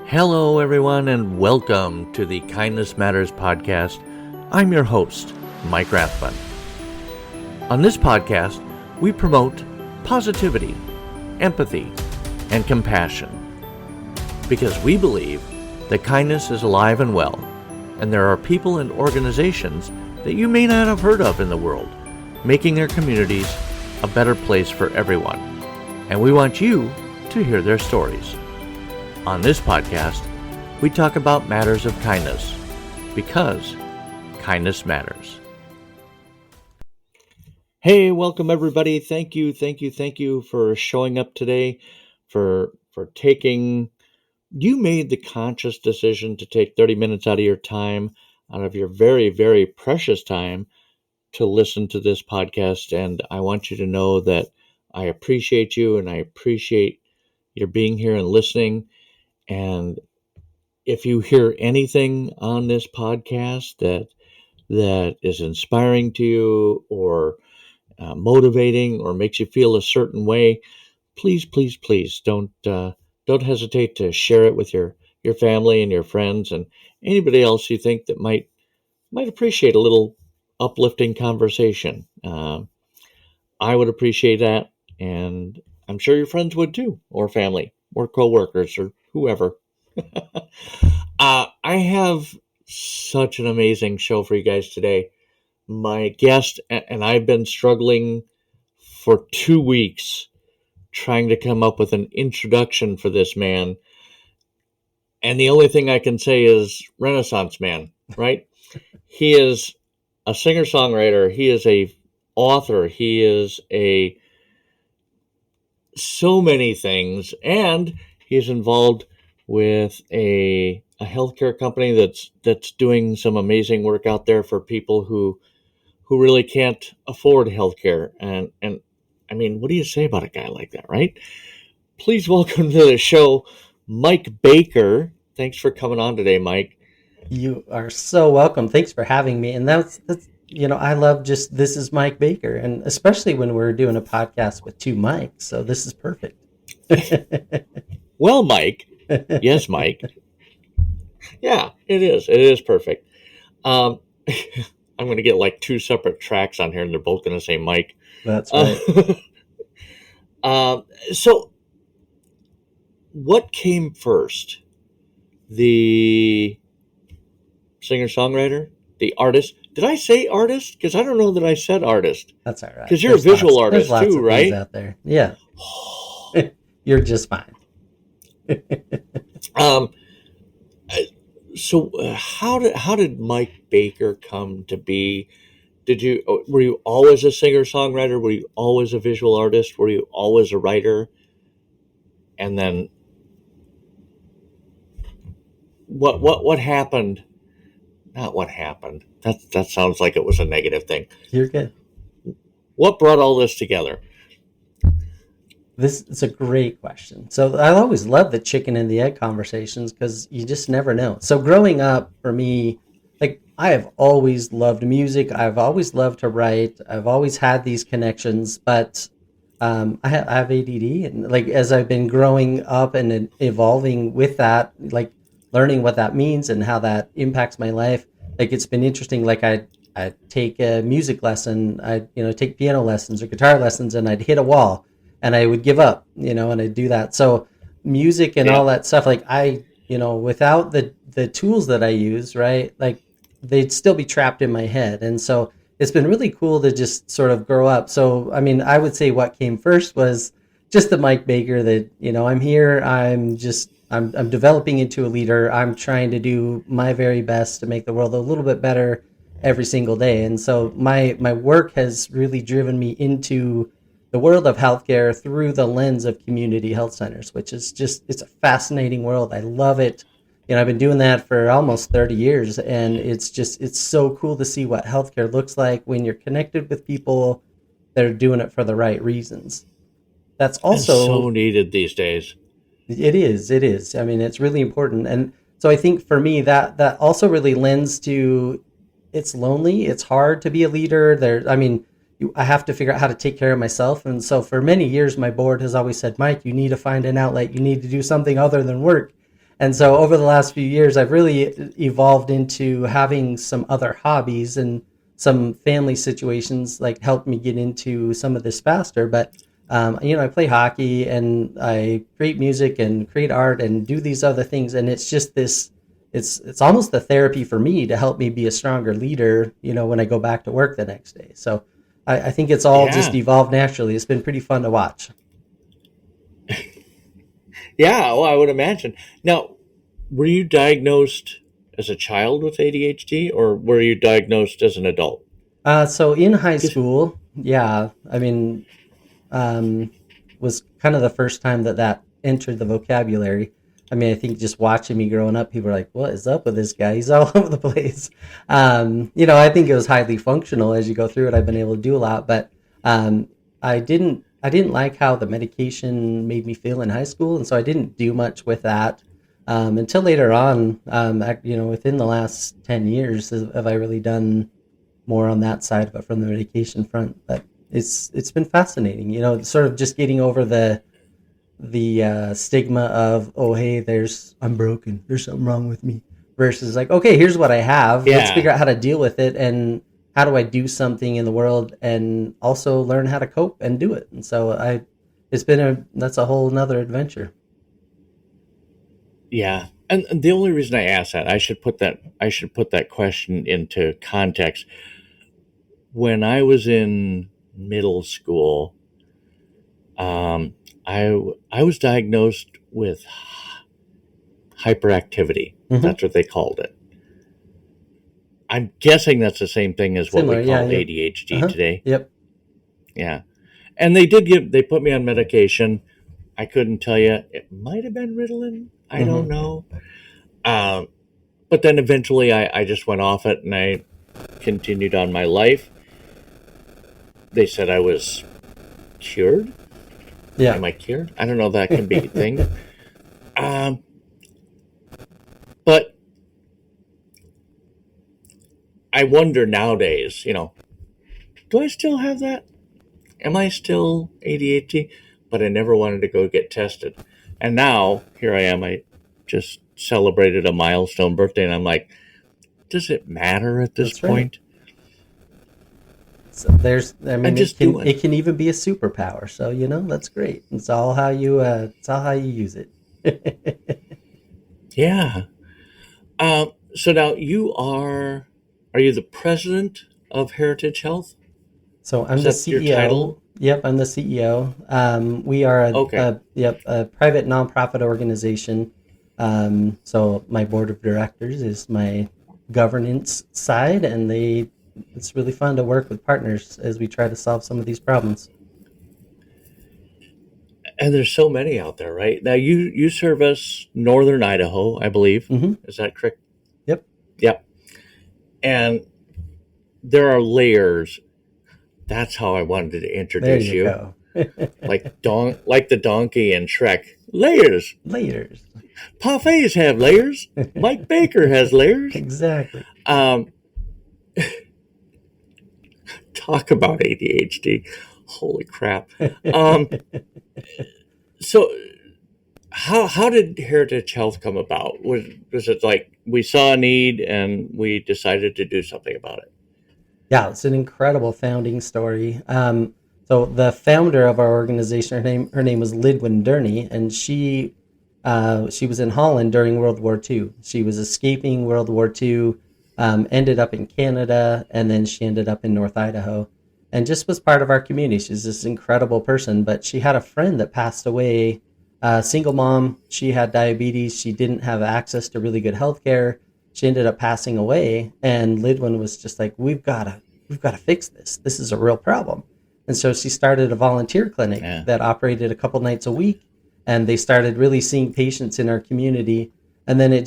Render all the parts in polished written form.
Hello, everyone, and welcome to the Kindness Matters podcast. I'm your host, Mike Rathbun. On this podcast, we promote positivity, empathy, and compassion because we believe that kindness is alive and well, and there are people and organizations that you may not have heard of in the world, making their communities a better place for everyone. And we want you to hear their stories. On this podcast, we talk about matters of kindness because kindness matters. Hey, welcome everybody. Thank you for showing up today, for taking, you made the conscious decision to take 30 minutes out of your time, out of your very, very precious time to listen to this podcast. And I want you to know that I appreciate you and I appreciate your being here and listening. And if you hear anything on this podcast that is inspiring to you or motivating or makes you feel a certain way, please don't hesitate to share it with your family and your friends and anybody else you think that might appreciate a little uplifting conversation. I would appreciate that, and I'm sure your friends would too, or family, or coworkers, or whoever. I have such an amazing show for you guys today. My guest, and I've been struggling for 2 weeks trying to come up with an introduction for this man. And the only thing I can say is Renaissance man, right? He is a singer-songwriter. He is a author. He is so many things, and he's involved with a healthcare company that's doing some amazing work out there for people who really can't afford healthcare. And I mean, what do you say about a guy like that, right? Please welcome to the show, Mike Baker. Thanks for coming on today, Mike. You are so welcome. Thanks for having me. And that's I love just, this is Mike Baker, and especially when we're doing a podcast with two mics. So this is perfect. Well, Mike. Yes, Mike. Yeah, it is. It is perfect. I'm going to get like two separate tracks on here, and they're both going to say Mike. That's right. So, what came first? The singer-songwriter? The artist? Did I say artist? Because I don't know that I said artist. That's all right. Because you're a visual artist too, right? Out there. Yeah. You're just fine. So how did Mike Baker come to be? Were you always a singer-songwriter? Were you always a visual artist? Were you always a writer? And then what happened? Not what happened. That sounds like it was a negative thing. You're good. What brought all this together? This is a great question. So I always love the chicken and the egg conversations because you just never know. So growing up for me, like, I have always loved music. I've always loved to write. I've always had these connections, but I have ADD, and like as I've been growing up and evolving with that, like learning what that means and how that impacts my life, like it's been interesting. Like I take a music lesson, I take piano lessons or guitar lessons, and I'd hit a wall. And I would give up, and I'd do that. So music and all that stuff, like without the tools that I use, right, like they'd still be trapped in my head. And so it's been really cool to just sort of grow up. So, I mean, I would say what came first was just the Mike Baker that, I'm here, I'm developing into a leader. I'm trying to do my very best to make the world a little bit better every single day. And so my work has really driven me into the world of healthcare through the lens of community health centers, which is it's a fascinating world. I love it. I've been doing that for almost 30 years, and it's so cool to see what healthcare looks like when you're connected with people that are doing it for the right reasons. That's also so needed these days. It is. I mean, it's really important. And so I think for me that also really lends to, it's lonely. It's hard to be a leader. I have to figure out how to take care of myself. And so for many years, my board has always said, Mike, you need to find an outlet. You need to do something other than work. And so over the last few years, I've really evolved into having some other hobbies, and some family situations like helped me get into some of this faster. But I play hockey and I create music and create art and do these other things, and it's just this. It's almost a therapy for me to help me be a stronger leader. When I go back to work the next day. So I think it's all just Yeah. evolved naturally. It's been pretty fun to watch. Yeah, well, I would imagine. Now, were you diagnosed as a child with ADHD, or were you diagnosed as an adult? So in high 'Cause- school, yeah, I mean, um, was kind of the first time that entered the vocabulary. I mean, I think just watching me growing up, people are like, "What is up with this guy? He's all over the place." I think it was highly functional as you go through it. I've been able to do a lot, but um, I didn't like how the medication made me feel in high school, and so I didn't do much with that until later on. Within the last 10 years, have I really done more on that side of it from the medication front. But it's been fascinating, sort of just getting over the stigma of, oh hey, I'm broken, there's something wrong with me, versus like, okay, here's what I have, let's yeah, figure out how to deal with it, and how do I do something in the world and also learn how to cope and do it. And so that's a whole nother adventure. yeah. And the only reason I ask that, I should put that question into context. When I was in middle school, I was diagnosed with hyperactivity. Mm-hmm. That's what they called it. I'm guessing that's the same thing as what we Similar, yeah, call yep. ADHD Uh-huh. today. Yep. Yeah. And they put me on medication. I couldn't tell you. It might have been Ritalin. I don't Mm-hmm. know. Um, but then eventually I just went off it and I continued on my life. They said I was cured. Yeah. Am I cured? I don't know if that can be a thing. Um, but I wonder nowadays, do I still have that? Am I still ADHD? But I never wanted to go get tested. And now, here I am. I just celebrated a milestone birthday, and I'm like, does it matter at this That's right. point? So I I'm mean, it just can doing. it can even be a superpower. So that's great. It's all how you use it. Yeah. So now are you the president of Heritage Health? So I'm Is the that your title? CEO. Yep, I'm the CEO. We are Okay. a private nonprofit organization. So my board of directors is my governance side, and it's really fun to work with partners as we try to solve some of these problems. And there's so many out there, right? Now you service Northern Idaho, I believe. Hmm. Is that correct? Yep. Yep. And there are layers. That's how I wanted to There introduce you you. go. Like the donkey in Shrek. Layers. Layers. Parfaits have layers. Mike Baker has layers. Exactly. Um, talk about ADHD. Holy crap. Um, so how did Heritage Health come about? Was it like we saw a need and we decided to do something about it? Yeah, it's an incredible founding story. So the founder of our organization, her name was Lydwin Dirne, and she was in Holland during World War II. She was escaping World War II, ended up in Canada, and then she ended up in North Idaho, and just was part of our community. She's this incredible person, but she had a friend that passed away. Single mom, she had diabetes. She didn't have access to really good health care. She ended up passing away, and Lydwin was just like, we've got to fix this. This is a real problem. And so she started a volunteer clinic Yeah. that operated a couple nights a week, and they started really seeing patients in our community. And then it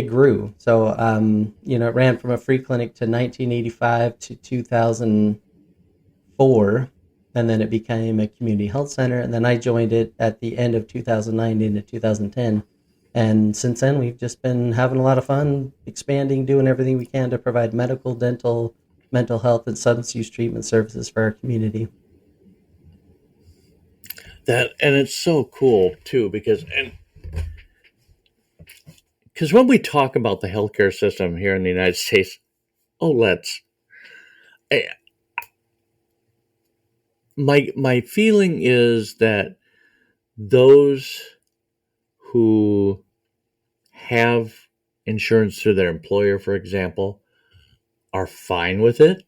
grew. So it ran from a free clinic to 1985 to 2004, and then it became a community health center. And then I joined it at the end of 2009 into 2010. And since then, we've just been having a lot of fun, expanding, doing everything we can to provide medical, dental, mental health, and substance use treatment services for our community. That and it's so cool too because and because when we talk about the healthcare system here in the United States, oh, eh, my feeling is that those who have insurance through their employer, for example, are fine with it.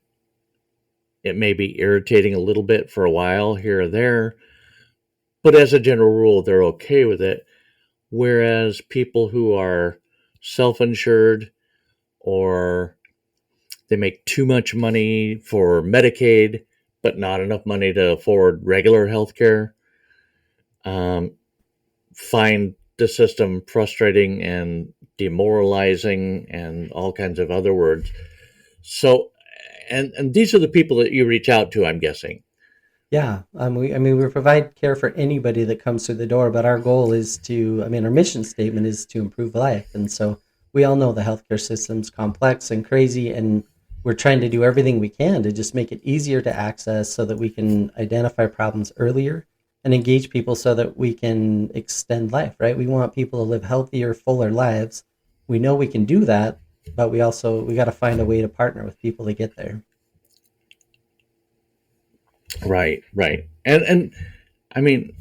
It may be irritating a little bit for a while here or there, but as a general rule, they're okay with it. Whereas people who are self insured or they make too much money for Medicaid, but not enough money to afford regular health care, um, find the system frustrating and demoralizing and all kinds of other words. So, and these are the people that you reach out to, I'm guessing. Yeah, we provide care for anybody that comes through the door, but our goal is to, our mission statement is to improve life. And so we all know the healthcare system's complex and crazy, and we're trying to do everything we can to just make it easier to access so that we can identify problems earlier and engage people so that we can extend life, right? We want people to live healthier, fuller lives. We know we can do that, but we got to find a way to partner with people to get there. Right, right. And I mean,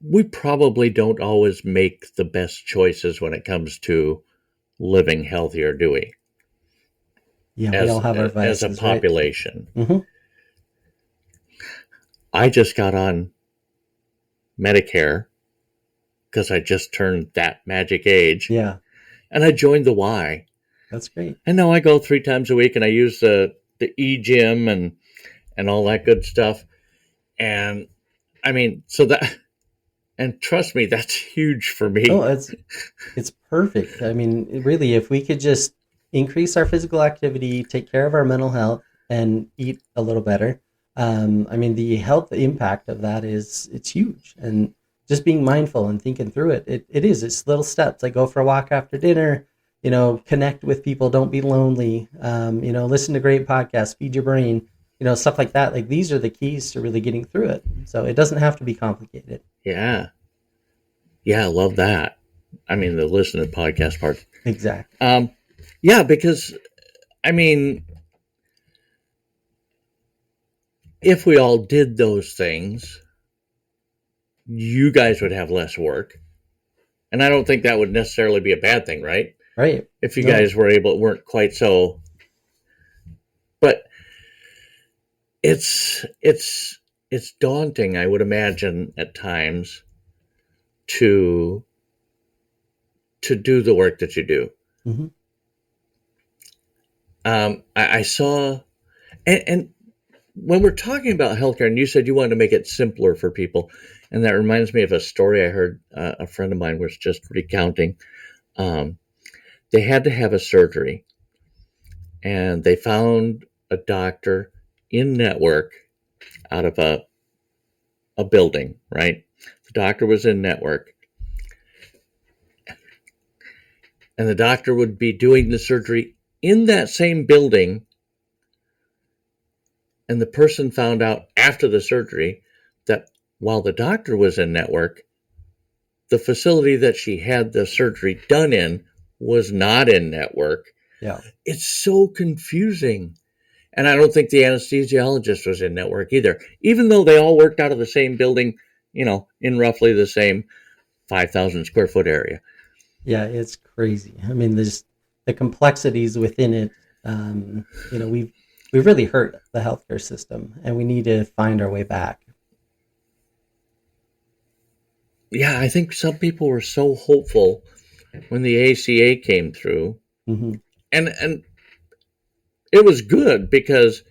we probably don't always make the best choices when it comes to living healthier, do we? Yeah, we all have our As a vices, right? population. Mm-hmm. I just got on Medicare because I just turned that magic age, Yeah, and I joined the Y. that's great. And now I go 3 times a week, and I use the e-gym and all that good stuff. And I mean, so that, and trust me, that's huge for Oh, me. it's perfect. Really, if we could just increase our physical activity, take care of our mental health, and eat a little better, the health impact of that is it's huge. And just being mindful and thinking through it's little steps. Like go for a walk after dinner, connect with people, don't be lonely, listen to great podcasts, feed your brain, stuff like that. Like these are the keys to really getting through it. So it doesn't have to be complicated. Yeah. Yeah, I love that. I mean, the listen to podcast part. Exactly. Yeah, because I mean, if we all did those things, you guys would have less work. And I don't think that would necessarily be a bad thing, right? Right. If you No. guys weren't quite so, but it's daunting, I would imagine, at times to do the work that you do. Mm-hmm. I saw, and when we're talking about healthcare, and you said you wanted to make it simpler for people, and that reminds me of a story I heard a friend of mine was just recounting. Um, they had to have a surgery, and they found a doctor in network out of a building, right? The doctor was in network, and the doctor would be doing the surgery in that same building. And the person found out after the surgery that while the doctor was in network, the facility that she had the surgery done in was not in network. Yeah. It's so confusing. And I don't think the anesthesiologist was in network either, even though they all worked out of the same building, in roughly the same 5,000 square foot area. Yeah, it's crazy. There's the complexities within it. We've really hurt the healthcare system, and we need to find our way back. Yeah, I think some people were so hopeful when the ACA came through. Mm-hmm. And it was good because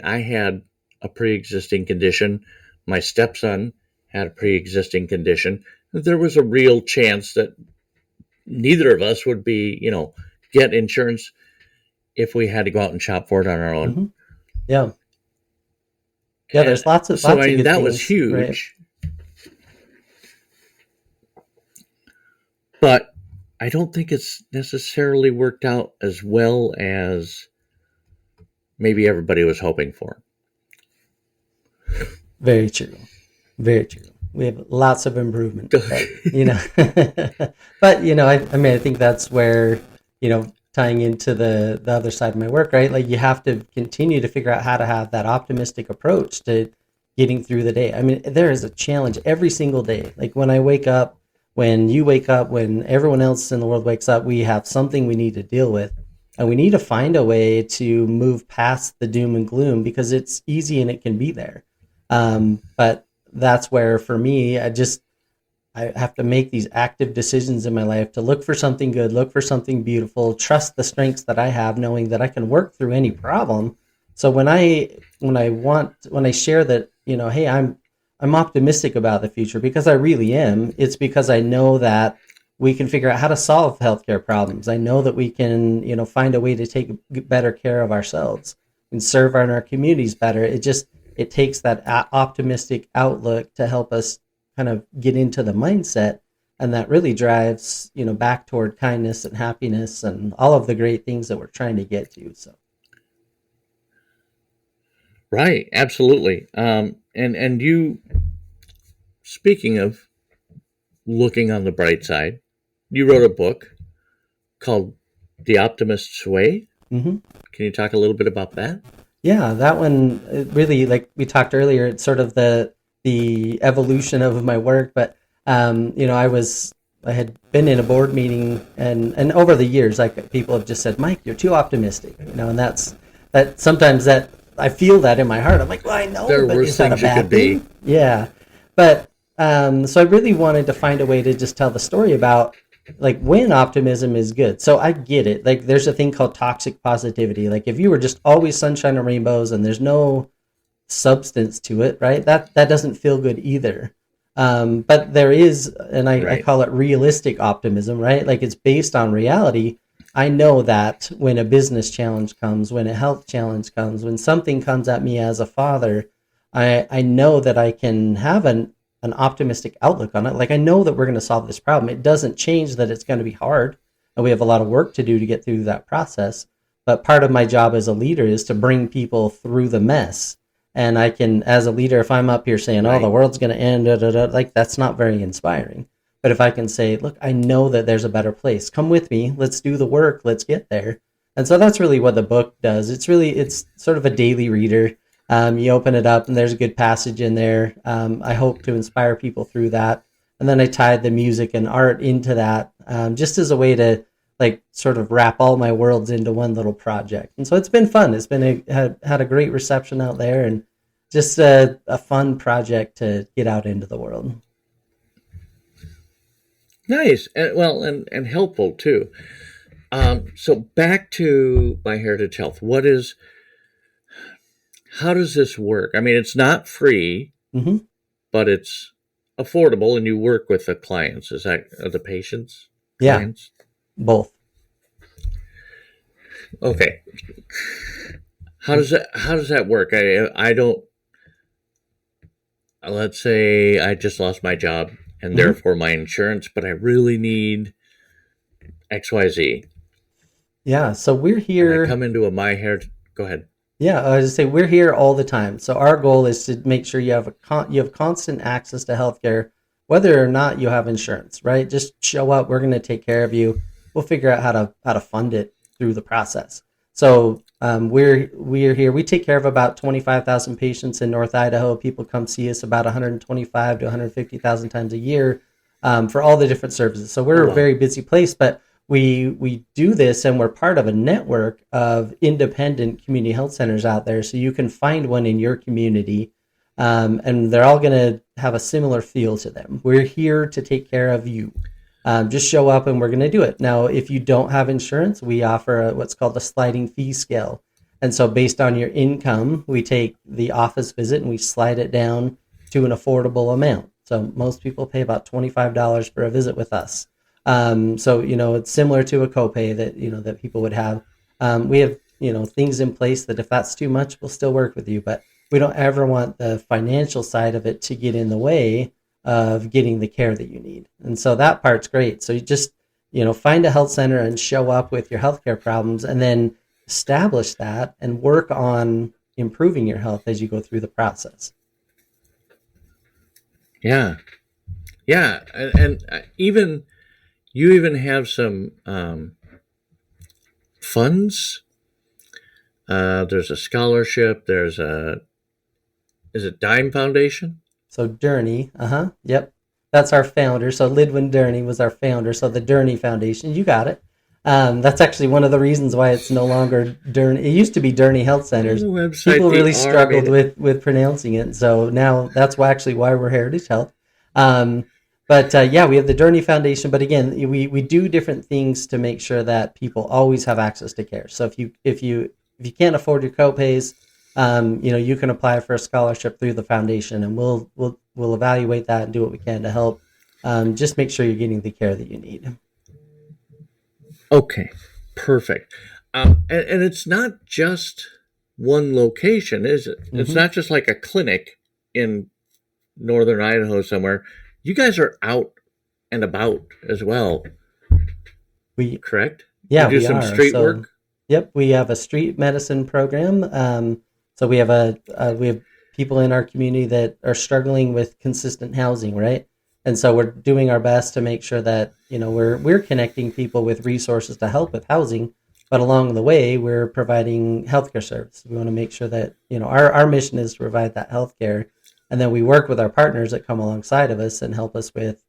I had a pre-existing condition. My stepson had a pre-existing condition. There was a real chance that neither of us would be, get insurance if we had to go out and shop for it on our own. Mm-hmm. Yeah. Yeah, there's lots of good that was things, right? huge. But I don't think it's necessarily worked out as well as maybe everybody was hoping for. Very true. Very true. We have lots of improvement, but but I mean, I think that's where, tying into the other side of my work, right? Like you have to continue to figure out how to have that optimistic approach to getting through the day. I mean, there is a challenge every single day. Like when I wake up, when you wake up, when everyone else in the world wakes up, we have something we need to deal with. And we need to find a way to move past the doom and gloom because it's easy and it can be there. But that's where, for me, I have to make these active decisions in my life to look for something good, look for something beautiful, trust the strengths that I have, knowing that I can work through any problem. So when I share that, hey, I'm optimistic about the future because I really am. It's because I know that we can figure out how to solve healthcare problems. I know that we can, find a way to take better care of ourselves and serve our communities better. It takes that optimistic outlook to help us kind of get into the mindset, and that really drives back toward kindness and happiness and all of the great things that we're trying to get to. So Right, absolutely. And you, speaking of looking on the bright side, you wrote a book called The Optimist's Way. hmm Can you talk a little bit about that? yeah, that one really, like we talked earlier, it's sort of the evolution of my work. But I had been in a board meeting, and over the years, like people have just said, Mike, you're too optimistic, and that sometimes that I feel that in my heart. I'm like, well, I know, There are but worse is that a things you could bad be. thing? Yeah, but so I really wanted to find a way to just tell the story about like when optimism is good. So I get it. Like there's a thing called toxic positivity. Like if you were just always sunshine and rainbows and there's no substance to it, right? That doesn't feel good either. But there is, and I Right. call it realistic optimism, right? Like it's based on reality. I know that when a business challenge comes, when a health challenge comes, when something comes at me as a father, I know that I can have an optimistic outlook on it. Like I know that we're going to solve this problem. It doesn't change that it's going to be hard, and we have a lot of work to do to get through that process. But part of my job as a leader is to bring people through the mess. And I can, as a leader, if I'm up here saying, "Oh, the Right. world's going to end," like that's not very inspiring. But if I can say, "Look, I know that there's a better place. Come with me. Let's do the work. Let's get there." And so that's really what the book does. It's sort of a daily reader. You open it up and there's a good passage in there. I hope to inspire people through that. And then I tied the music and art into that, just as a way to like sort of wrap all my worlds into one little project. And so it's been fun. It's been had a great reception out there, and just a fun project to get out into the world. Nice. And helpful too. So back to My Heritage Health. How does this work? I mean, it's not free, hmm but it's affordable, and you work with the clients. Is that the patients, Yeah, clients? both. Okay. How does that work? I don't. Let's say I just lost my job and hmm therefore my insurance, but I really need XYZ, Yeah, so we're and I here. come into a My Hair. Go ahead. Yeah, I was just say we're here all the time. So our goal is to make sure you have constant access to healthcare, whether or not you have insurance. Right? Just show up. We're going to take care of you. We'll figure out how to fund it through the process. So we're here. We take care of about 25,000 patients in North Idaho. People come see us about 125 to 150,000 times a year, for all the different services. So Oh we're a wow. very busy place, but we do this, and we're part of a network of independent community health centers out there. So you can find one in your community, and they're all going to have a similar feel to them. We're here to take care of you. Just show up and we're going to do it. Now, if you don't have insurance, we offer what's called a sliding fee scale. And so, based on your income, we take the office visit and we slide it down to an affordable amount. So, most people pay about $25 for a visit with us. So, it's similar to a copay that people would have. We have, things in place that if that's too much, we'll still work with you. But we don't ever want the financial side of it to get in the way of getting the care that you need. And so that part's great. So you just, find a health center and show up with your healthcare problems, and then establish that and work on improving your health as you go through the process. Yeah, yeah, and even you even have some funds. There's a scholarship. There's a is it Dime Foundation? So Dirne, yep, that's our founder. So Lydwin Dirne was our founder. So the Dirne Foundation, you got it. That's actually one of the reasons why it's no longer Dirne. It used to be Dirne Health On Centers. the website, People the really R made struggled it. with pronouncing it. So now that's why actually why we're Heritage Health. Um, but yeah, we have the Dirne Foundation. But again, we do different things to make sure that people always have access to care. So if you can't afford your copays, you can apply for a scholarship through the foundation, and we'll evaluate that and do what we can to help. Just make sure you're getting the care that you need. Okay, perfect. And it's not just one location, is it? It's Hmm. not just like a clinic in Northern Idaho somewhere. You guys are out and about as well, We correct? You Yeah, do we some are. street So work? yep, we have a street medicine program. So we have people in our community that are struggling with consistent housing, right? And so we're doing our best to make sure that we're connecting people with resources to help with housing, but along the way we're providing healthcare service. We want to make sure that our mission is to provide that healthcare, and then we work with our partners that come alongside of us and help us with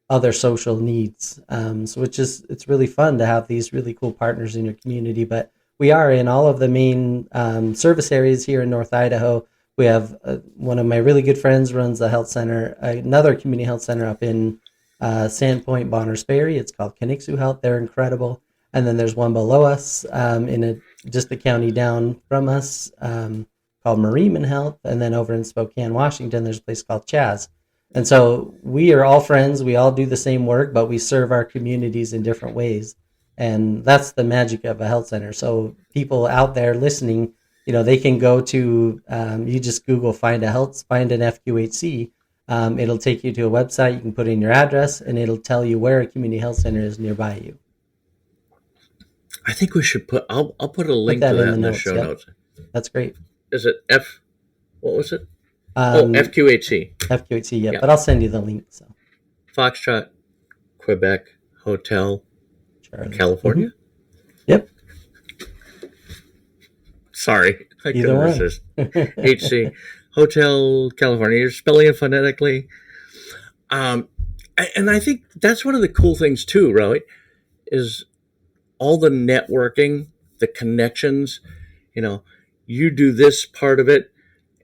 other social needs. So it's really fun to have these really cool partners in your community. But we are in all of the main service areas here in North Idaho. We have one of my really good friends runs a health center, another community health center up in Sandpoint, Bonners Ferry. It's called Kenixu Health. They're incredible. And then there's one below us just the county down from us called Mariman Health. And then over in Spokane, Washington, there's a place called Chaz. And so we are all friends. We all do the same work, but we serve our communities in different ways. And that's the magic of a health center. So people out there listening, they can go to, you just Google find an FQHC. It'll take you to a website. You can put in your address and it'll tell you where a community health center is nearby you. I think we should put. I'll put a Put link to that in that the in the notes. show Yep. notes. That's great. Is it F? What was it? Oh, Um, FQHC. FQHC. Yep. Yeah, But I'll send you the link. So, Foxtrot, Quebec Hotel, Charlie. California. Yep. Sorry, I Either couldn't one. resist. HC Hotel, California. You're spelling it phonetically. Um, and I think that's one of the cool things too, right? Is all the networking, the connections. You know, you do this part of it,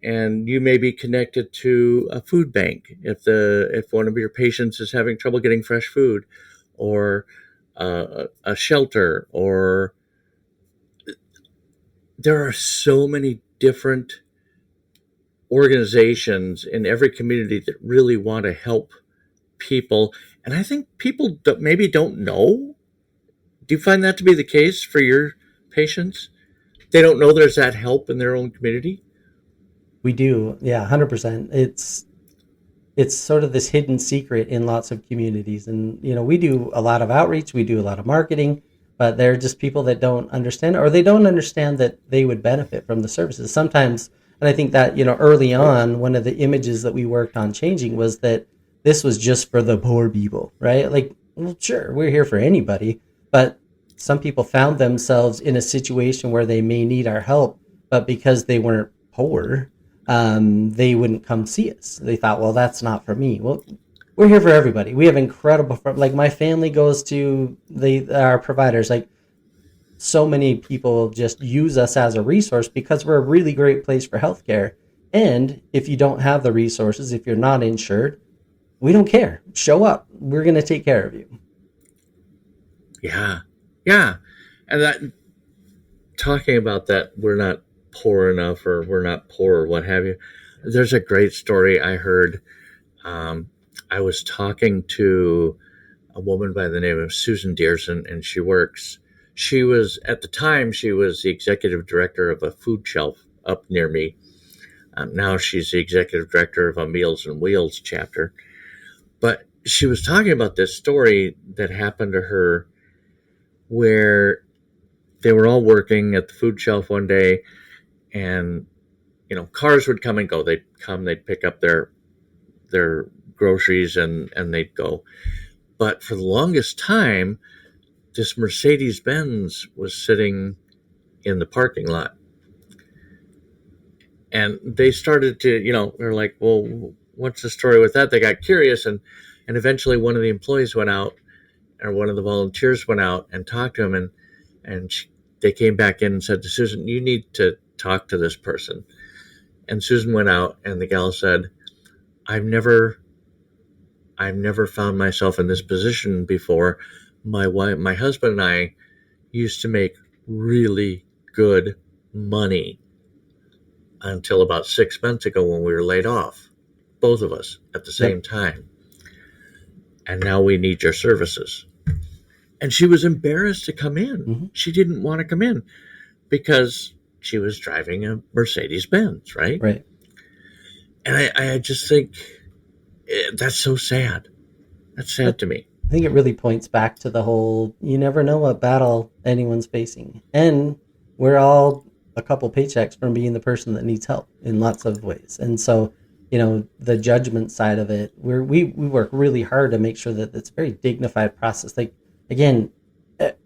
and you may be connected to a food bank if one of your patients is having trouble getting fresh food, or a shelter, or there are so many different organizations in every community that really want to help people. And I think people maybe don't know. Do you find that to be the case for your patients? They don't know there's that help in their own community. We do. Yeah, 100%. It's sort of this hidden secret in lots of communities, and we do a lot of outreach, we do a lot of marketing, but there are just people that don't understand, or they don't understand that they would benefit from the services sometimes. And I think that early on, one of the images that we worked on changing was that this was just for the poor people, right? Like, well, sure, we're here for anybody, but some people found themselves in a situation where they may need our help, but because they weren't poor, they wouldn't come see us. They thought, well, that's not for me. Well, we're here for everybody. We have incredible, like my family goes to our providers. Like so many people just use us as a resource because we're a really great place for healthcare. And if you don't have the resources, if you're not insured, we don't care. Show up. We're going to take care of you. Yeah, yeah, and that talking about that, we're not poor enough, or we're not poor, or what have you. There's a great story I heard. Um, I was talking to a woman by the name of Susan Dearson, and she was, at the time, she was the executive director of a food shelf up near me. Now she's the executive director of a Meals and Wheels chapter. But she was talking about this story that happened to her where they were all working at the food shelf one day, and cars would come and go. They'd come, they'd pick up their groceries and they'd go. But for the longest time, this Mercedes Benz was sitting in the parking lot. And they started to, they're like, well, what's the story with that? They got curious, and eventually one of the employees went out, or one of the volunteers went out and talked to him, and they came back in and said to Susan, you need to talk to this person. And Susan went out, and the gal said, I've never found myself in this position before. My husband and I used to make really good money until about 6 months ago when we were laid off, both of us at the same time. And now we need your services. And she was embarrassed to come in. Mm-hmm. She didn't want to come in because she was driving a Mercedes Benz, right? Right. And I just think that's so sad. That's sad to me. I think it really points back to the whole, you never know what battle anyone's facing. And we're all a couple paychecks from being the person that needs help in lots of ways. And so, the judgment side of it, we work really hard to make sure that it's a very dignified process. Like, again,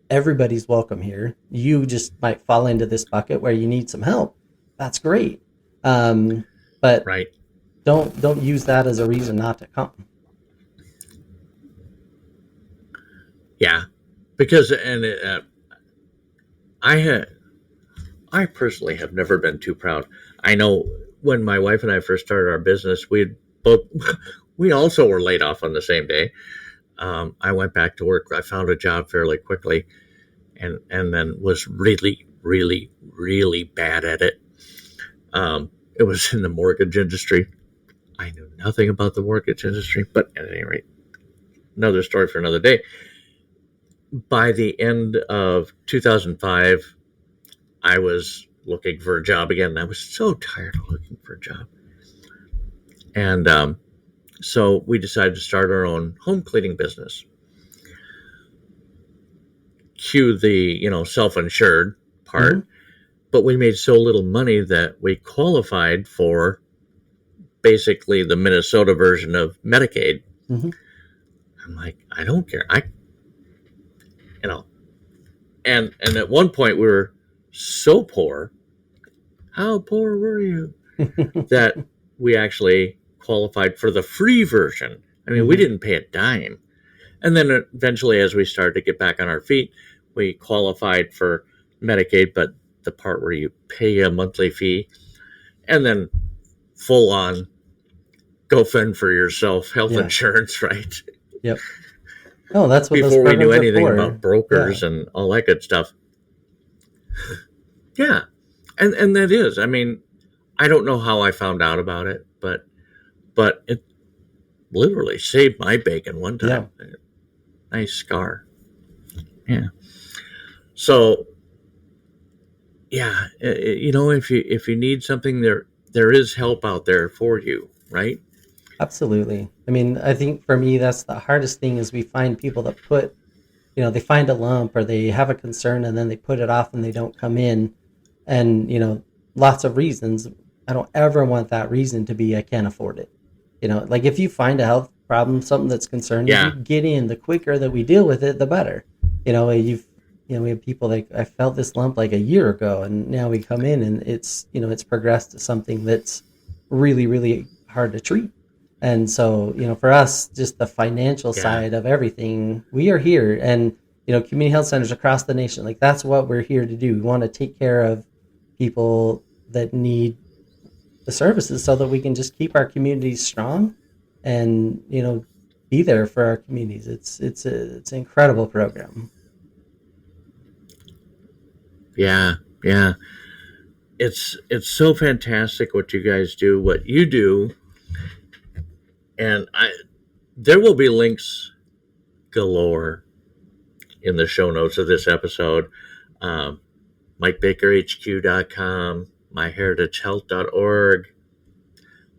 everybody's welcome here. You just might fall into this bucket where you need some help. That's great. But right. Don't use that as a reason not to come. Yeah, because I personally have never been too proud. I know when my wife and I first started our business, we also were laid off on the same day. I went back to work. I found a job fairly quickly, and then was really, really, really bad at it. It was in the mortgage industry. I knew nothing about the mortgage industry, but at any rate, another story for another day. By the end of 2005, I was looking for a job again, and I was so tired of looking for a job. And so we decided to start our own home cleaning business. Cue the, self-insured part. Mm-hmm. But we made so little money that we qualified for basically the Minnesota version of Medicaid. Mm-hmm. I'm like, I don't care. And at one point we were so poor. How poor were you? That we actually qualified for the free version. I mean, we didn't pay a dime. And then eventually, as we started to get back on our feet, we qualified for Medicaid, but the part where you pay a monthly fee, and then full on go fend for yourself health insurance, right? Yep. Oh, that's what before we knew anything about brokers and all that good stuff. Yeah. And that is, I mean, I don't know how I found out about it, but it literally saved my bacon one time. Yeah. Nice scar. Yeah. So, yeah, if you need something, there is help out there for you, right? Absolutely. I mean, I think for me, that's the hardest thing is we find people that they find a lump or they have a concern and then they put it off and they don't come in. And, lots of reasons. I don't ever want that reason to be, I can't afford it. Like if you find a health problem, something that's concerning, you get in, the quicker that we deal with it, the better. We have people like, I felt this lump like a year ago and now we come in and it's progressed to something that's really, really hard to treat. And so, for us, just the financial side of everything, we are here and, community health centers across the nation, like that's what we're here to do. We want to take care of people that need the services so that we can just keep our communities strong and, be there for our communities. It's an incredible program. Yeah. Yeah. It's so fantastic what you guys do, what you do. And there will be links galore in the show notes of this episode. MikeBakerHQ.com, MyHeritageHealth.org,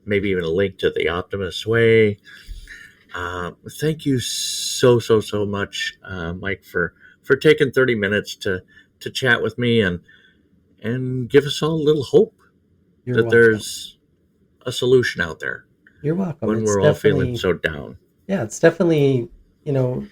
maybe even a link to the Optimist Way. Thank you so much, Mike, for taking 30 minutes to chat with me and give us all a little hope that there's a solution out there. You're welcome. when It's we're all feeling definitely, so down. yeah, it's definitely, you know,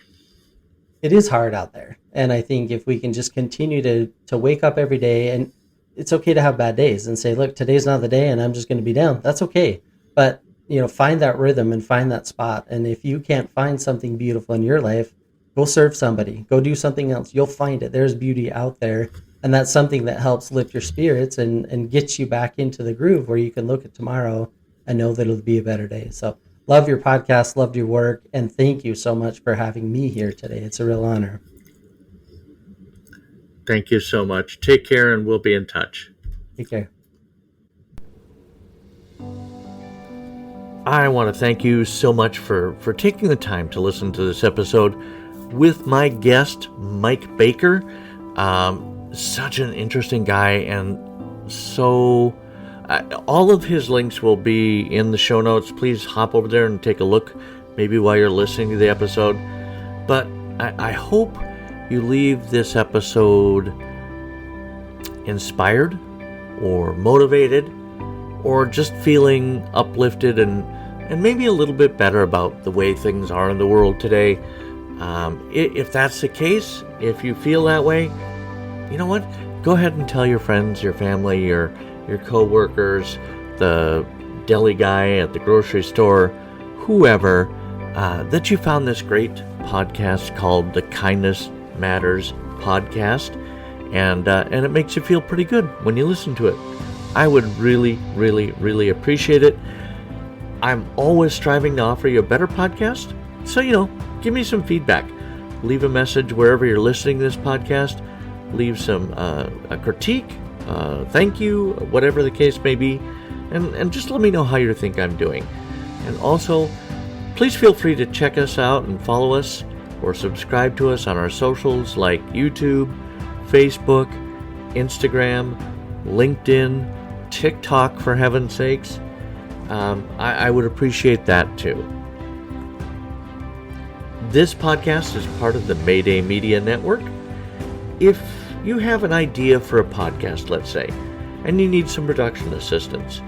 it is hard out there. And I think if we can just continue to wake up every day, and it's okay to have bad days and say, look, today's not the day and I'm just going to be down. That's okay. But, find that rhythm and find that spot. And if you can't find something beautiful in your life, go serve somebody, go do something else. You'll find it. There's beauty out there. And that's something that helps lift your spirits and gets you back into the groove where you can look at tomorrow and know that it'll be a better day. So love your podcast, loved your work, and thank you so much for having me here today. It's a real honor. Thank you so much. Take care, and we'll be in touch. Take care. I want to thank you so much for taking the time to listen to this episode with my guest, Mike Baker. Such an interesting guy, and so all of his links will be in the show notes. Please hop over there and take a look, maybe while you're listening to the episode. But I hope you leave this episode inspired or motivated or just feeling uplifted and maybe a little bit better about the way things are in the world today. If that's the case, if you feel that way, you know what? Go ahead and tell your friends, your family, your co-workers, the deli guy at the grocery store, whoever, that you found this great podcast called the Kindness Matters Podcast, and it makes you feel pretty good when you listen to it. I would really, really, really appreciate it. I'm always striving to offer you a better podcast, so, give me some feedback. Leave a message wherever you're listening to this podcast. Leave some a critique, thank you, whatever the case may be, and just let me know how you think I'm doing. And also, please feel free to check us out and follow us or subscribe to us on our socials like YouTube, Facebook, Instagram, LinkedIn, TikTok, for heaven's sakes. I would appreciate that too. This podcast is part of the Mayday Media Network. If you have an idea for a podcast, let's say, and you need some production assistance,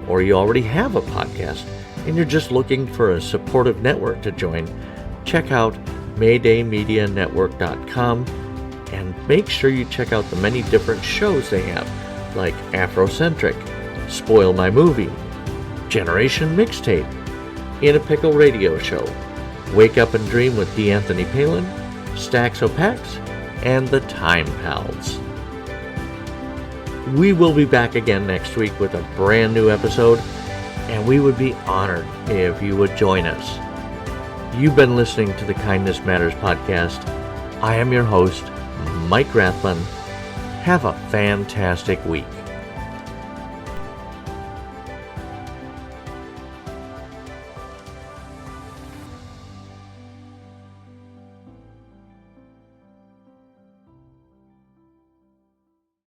or you already have a podcast and you're just looking for a supportive network to join, check out MaydayMediaNetwork.com and make sure you check out the many different shows they have, like Afrocentric, Spoil My Movie, Generation Mixtape, In a Pickle Radio Show, Wake Up and Dream with D. Anthony Palin, Stacks O'Packs, and the Time Pals. We will be back again next week with a brand new episode, and we would be honored if you would join us. You've been listening to the Kindness Matters podcast. I am your host, Mike Rathbun. Have a fantastic week.